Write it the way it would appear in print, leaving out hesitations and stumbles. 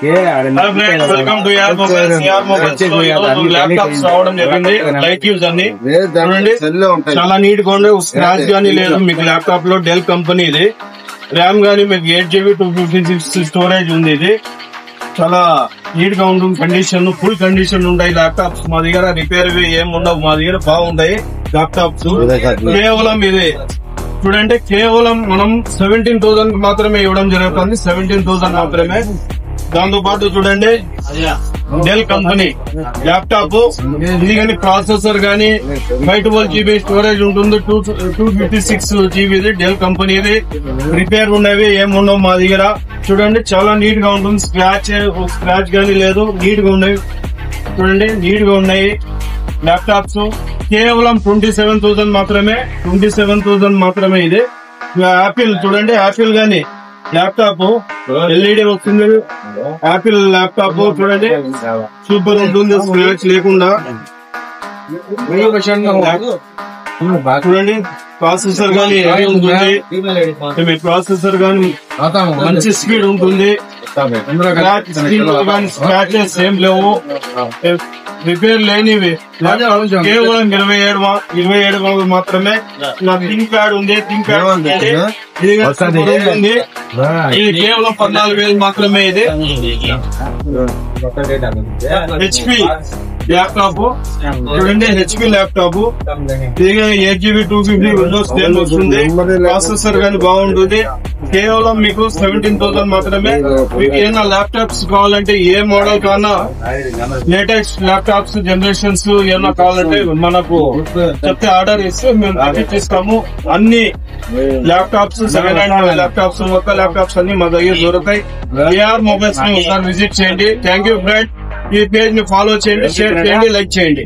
Welcome to యార్ mobiles. Laptops రావడం జరిగింది, లైట్ యూజ్ అన్ని చూడండి, చాలా నీట్ గా ఉండే, స్క్రాచ్ గానీ లేదు మీకు ల్యాప్టాప్ లో. డెల్ కంపెనీ ఇది. ర్యామ్ గానీ మీకు 8GB 256 స్టోరేజ్ ఉంది. ఇది చాలా నీట్ గా ఉంటుంది. కండిషన్ ఫుల్ కండిషన్ ఉంటాయి ల్యాప్టాప్స్ మా దగ్గర. రిపేర్ ఏం ఉండవు మా దగ్గర, బాగుంటాయి ల్యాప్టాప్స్. కేవలం ఇది చూడండి, కేవలం మనం 17,000 మాత్రమే ఇవ్వడం జరుగుతుంది. 17,000 మాత్రమే. దాంతో పాటు చూడండి, డెల్ కంపెనీ ల్యాప్టాప్ ఇది కానీ ప్రాసెసర్ గానీ 512GB స్టోరేజ్ ఉంటుంది. 256GB డెల్ కంపెనీది. రిపేర్ ఉండేవి ఏముండవు మా దగ్గర. చూడండి, చాలా నీట్ గా ఉంటుంది. స్క్రాచ్ గానీ లేదు, నీట్ గా ఉన్నాయి. చూడండి, నీట్ గా ఉన్నాయి ల్యాప్టాప్స్. కేవలం 27,000 మాత్రమే. 27,000 మాత్రమే ఇది. యాపిల్ చూడండి, యాపిల్ గానీ ల్యాప్టాప్ ఎల్ఈడి వస్తుంది. యాపిల్ ల్యాప్టాప్ చూడండి, సూపర్ ఉంటుంది, స్క్రాచ్ లేకుండా. చూడండి, ప్రాసెసర్ గానీ ఉంటుంది, ప్రాసెసర్ గానీ మంచి స్పీడ్ ఉంటుంది. స్క్రాచెస్ ఏం లేవు, రిపేర్ లేనివి. కేవలం 27 మాత్రమే. థింక్ ప్యాడ్ ఉంది, థింక్ ప్యాడ్ ఉంది. ఇది కేవలం 14,000 మాత్రమే. ఇది HP ల్యాప్టాప్ చూడండి, HP ల్యాప్టాప్. ఇది 8GB 250 విండోస్ 10 వస్తుంది. ప్రాసెసర్ గానీ బాగుంటుంది. కేవలం మీకు 17,000 మాత్రమే. మీకు ఏమైనా ల్యాప్టాప్స్ కావాలంటే, ఏ మోడల్ కన్నా లేటెస్ట్ ల్యాప్టాప్స్ జనరేషన్స్ ఏమైనా కావాలంటే మనకు చెప్తే ఆర్డర్ ఇస్తే మేము పంపిస్తాము. అన్ని ల్యాప్టాప్స్, సెకండ్ హ్యాండ్ ల్యాప్టాప్స్, ఒక్క ల్యాప్టాప్స్ అన్ని మా దగ్గర దొరుకుతాయి. ఏఆర్ మొబైల్స్ ని ఒకసారి విజిట్ చేయండి. Thank you friend. ఈ పేజ్ ని ఫాలో చేయండి, షేర్ చేయండి, లైక్ చేయండి.